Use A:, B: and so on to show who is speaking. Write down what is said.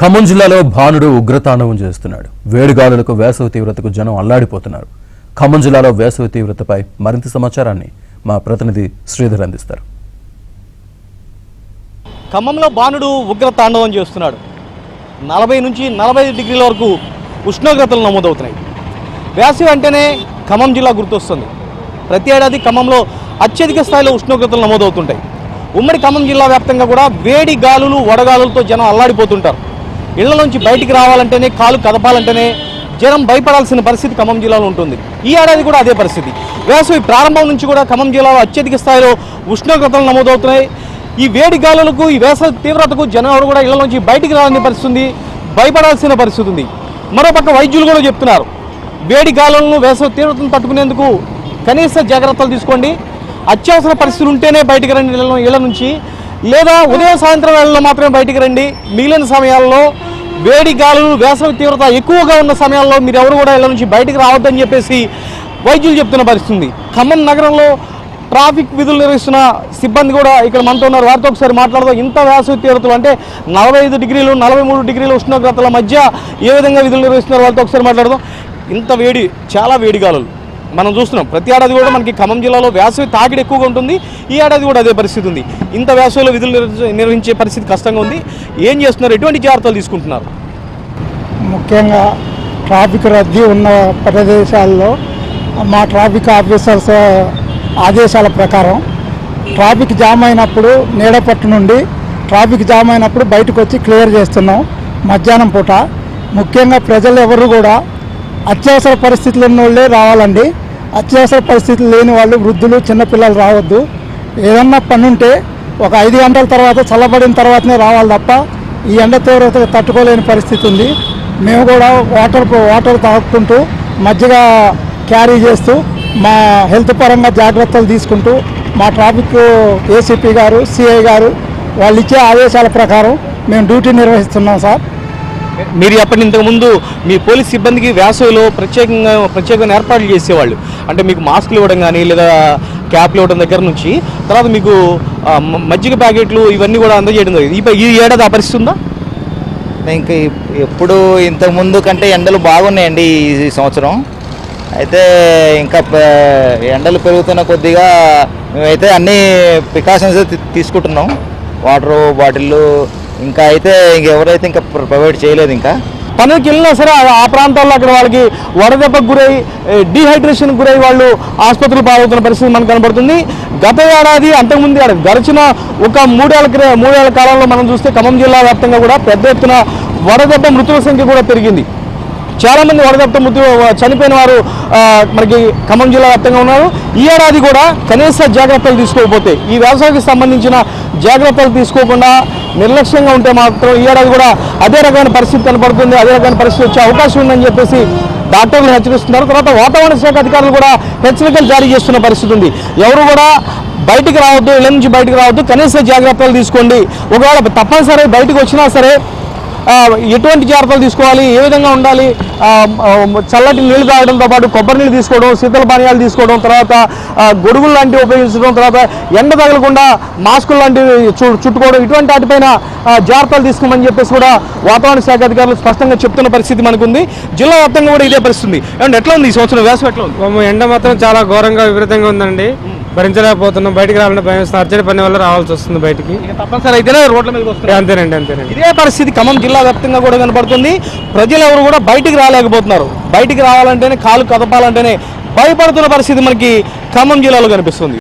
A: ఖమ్మం జిల్లాలో భానుడు ఉగ్రతాండవం చేస్తున్నాడు. వేడిగాలులకు వేసవి తీవ్రతకు జనం అల్లాడిపోతున్నారు. ఖమ్మం జిల్లాలో వేసవి తీవ్రతపై మరింత సమాచారాన్ని మా ప్రతినిధి శ్రీధర్ అందిస్తారు.
B: ఖమ్మంలో భానుడు ఉగ్రతాండవం చేస్తున్నాడు. 40 నుంచి 45 డిగ్రీల వరకు ఉష్ణోగ్రతలు నమోదవుతున్నాయి. వేసవి అంటేనే ఖమ్మం జిల్లా గుర్తొస్తుంది. ప్రతి ఏడాది ఖమ్మంలో అత్యధిక స్థాయిలో ఉష్ణోగ్రతలు నమోదవుతుంటాయి. ఉమ్మడి ఖమ్మం జిల్లా వ్యాప్తంగా కూడా వేడి గాలులు వడగాలులతో జనం అల్లాడిపోతుంటారు. ఇళ్ల నుంచి బయటికి రావాలంటేనే, కాలు కదపాలంటేనే జనం భయపడాల్సిన పరిస్థితి ఖమ్మం జిల్లాలో ఉంటుంది. ఈ ఏడాది కూడా అదే పరిస్థితి. వేసవి ప్రారంభం నుంచి కూడా ఖమ్మం జిల్లాలో అత్యధిక స్థాయిలో ఉష్ణోగ్రతలు నమోదవుతున్నాయి. ఈ వేడి గాలులకు, ఈ వేసవి తీవ్రతకు జనం ఎవరు కూడా ఇళ్ల నుంచి బయటికి రావాలని పరిస్థితి, భయపడాల్సిన పరిస్థితి ఉంది. మరోపక్క వైద్యులు కూడా చెప్తున్నారు, వేడి గాలులను, వేసవి తీవ్రతను తట్టుకునేందుకు కనీస జాగ్రత్తలు తీసుకోండి. అత్యవసర పరిస్థితులు ఉంటేనే బయటికి రండి ఇళ్ల నుంచి, లేదా ఉదయం సాయంత్రం వేళల్లో మాత్రమే బయటికి రండి. మిగిలిన సమయాల్లో వేడి గాలులు, వేసవి తీవ్రత ఎక్కువగా ఉన్న సమయాల్లో మీరు ఎవరు కూడా ఇళ్ల నుంచి బయటికి రావద్దని చెప్పేసి వైద్యులు చెప్తున్న పరిస్థితి. ఖమ్మం నగరంలో ట్రాఫిక్ విధులు నిర్వహిస్తున్న సిబ్బంది కూడా ఇక్కడ మనతో ఉన్నారు. వారితో ఒకసారి మాట్లాడదాం. ఇంత వేసవి తీవ్రతలు అంటే 45 డిగ్రీలు 43 డిగ్రీల ఉష్ణోగ్రతల మధ్య ఏ విధంగా విధులు నిర్వహిస్తున్నారు వాళ్ళతో ఒకసారి మాట్లాడదాం. ఇంత వేడి, చాలా వేడి గాలులు మనం చూస్తున్నాం. ప్రతి ఏడాది కూడా మనకి ఖమ్మం జిల్లాలో వేసవి తాకిడి ఎక్కువగా ఉంటుంది. ఈ ఏడాది కూడా అదే పరిస్థితి ఉంది. ఇంత వేసవిలో విధులు నిర్వహించే పరిస్థితి కష్టంగా ఉంది. ఏం చేస్తున్నారు, ఎటువంటి జాగ్రత్తలు తీసుకుంటున్నారు?
C: ముఖ్యంగా ట్రాఫిక్ రద్దీ ఉన్న ప్రదేశాల్లో మా ట్రాఫిక్ ఆఫీసర్స్ ఆదేశాల ప్రకారం ట్రాఫిక్ జామ్ అయినప్పుడు నీడపట్టు నుండి ట్రాఫిక్ జామ్ అయినప్పుడు బయటకు వచ్చి క్లియర్ చేస్తున్నాం. మధ్యాహ్నం పూట ముఖ్యంగా ప్రజలు ఎవరు కూడా అత్యవసర పరిస్థితులు ఉన్న వాళ్ళే రావాలండి. అత్యవసర పరిస్థితులు లేని వాళ్ళు, వృద్ధులు, చిన్నపిల్లలు రావద్దు. ఏదన్నా పని ఉంటే ఒక 5 గంటల తర్వాత, చల్లబడిన తర్వాతనే రావాలి తప్ప ఈ ఎండ తీవ్రత తట్టుకోలేని పరిస్థితి ఉంది. మేము కూడా వాటర్ తాగుకుంటూ, మజ్జిగ క్యారీ చేస్తూ, మా హెల్త్ పరంగా జాగ్రత్తలు తీసుకుంటూ, మా ట్రాఫిక్ ఏసీపీ గారు, సిఐ గారు వాళ్ళు ఇచ్చే ఆదేశాల ప్రకారం మేము డ్యూటీ నిర్వహిస్తున్నాం సార్.
B: మీరు చెప్పండి, ఇంతకుముందు మీ పోలీస్ సిబ్బందికి వేసవిలో ప్రత్యేకంగా ఏర్పాట్లు చేసేవాళ్ళు. అంటే మీకు మాస్కులు ఇవ్వడం కానీ, లేదా క్యాప్లు ఇవ్వడం దగ్గర నుంచి, తర్వాత మీకు మజ్జిగ ప్యాకెట్లు ఇవన్నీ కూడా అందజేయడం జరిగింది. ఈ ఏడాది ఆ పరిస్థితి ఉందా?
D: ఇంకా ఎప్పుడు ఇంతకుముందు కంటే ఎండలు బాగున్నాయండి ఈ సంవత్సరం. అయితే ఇంకా ఎండలు పెరుగుతున్న కొద్దిగా మేమైతే అన్ని ప్రికాషన్స్ తీసుకుంటున్నాం. వాటర్ బాటిళ్ళు ఇంకా అయితే ఇంకెవరైతే ఇంకా ప్రొవైడ్ చేయలేదు. ఇంకా
B: పనులకు వెళ్ళినా సరే ఆ ప్రాంతాల్లో అక్కడ వాళ్ళకి వడదెబ్బకు గురై, డీహైడ్రేషన్కి గురై వాళ్ళు ఆసుపత్రులు పాల్గొతున్న పరిస్థితి మనకు కనబడుతుంది. గత ఏడాది, అంతకుముందు గడిచిన ఒక 3 ఏళ్ల కాలంలో మనం చూస్తే ఖమ్మం జిల్లా వ్యాప్తంగా కూడా పెద్ద ఎత్తున వడదెబ్బ మృతుల సంఖ్య కూడా పెరిగింది. చాలామంది వడదెబ్బ చనిపోయిన వారు మనకి ఖమ్మం జిల్లా వ్యాప్తంగా ఉన్నారు. ఈ ఏడాది కూడా కనీస జాగ్రత్తలు తీసుకోకపోతే, ఈ వ్యవసాయానికి సంబంధించిన జాగ్రత్తలు తీసుకోకుండా నిర్లక్ష్యంగా ఉంటే మాత్రం ఈ ఏడాది కూడా అదే రకమైన పరిస్థితి కనపడుతుంది. అదే రకమైన పరిస్థితి వచ్చే అవకాశం ఉందని చెప్పేసి డాక్టర్లు హెచ్చరిస్తున్నారు. తర్వాత వాతావరణ శాఖ అధికారులు కూడా హెచ్చరికలు జారీ చేస్తున్న పరిస్థితి ఉంది. ఎవరు కూడా బయటికి రావద్దు, ఇళ్ళ నుంచి బయటకు రావద్దు, కనీస జాగ్రత్తలు తీసుకోండి. ఒకవేళ తప్పనిసరి బయటకు వచ్చినా సరే ఎటువంటి జాగ్రత్తలు తీసుకోవాలి, ఏ విధంగా ఉండాలి, చల్లటి నీళ్లు తాగడంతో పాటు కొబ్బరి నీళ్ళు తీసుకోవడం, శీతల పానీయాలు తీసుకోవడం, తర్వాత గొడుగులు లాంటివి ఉపయోగించడం, తర్వాత ఎండ తగలకుండా మాస్కులు లాంటివి చుట్టుకోవడం, ఇటువంటి వాటిపైన జాగ్రత్తలు తీసుకోమని చెప్పేసి కూడా వాతావరణ శాఖ అధికారులు స్పష్టంగా చెప్తున్న పరిస్థితి మనకుంది. జిల్లా వ్యాప్తంగా కూడా ఇదే పరిస్థితి. అండ్ ఎట్లా ఉంది ఈ సంవత్సరం వేసవి? ఎట్లా ఉంది?
E: ఎండ మాత్రం చాలా ఘోరంగా, విపరీతంగా ఉందండి. భరించలేకపోతున్నాం. బయటికి రావాలంటే భయం వేస్తుంది. అర్జెంట్ పని వల్ల రావాల్సి వస్తుంది బయటికి.
B: తప్పనిసరి అయితేనే రోడ్ల మీద వస్తుంది.
E: అంతేనండి.
B: ఇదే పరిస్థితి ఖమ్మం జిల్లా వ్యాప్తంగా కూడా కనపడుతుంది. ప్రజలు ఎవరు కూడా బయటికి రాలేకపోతున్నారు. బయటికి రావాలంటేనే, కాలు కదపాలంటేనే భయపడుతున్న పరిస్థితి మనకి ఖమ్మం జిల్లాలో కనిపిస్తుంది.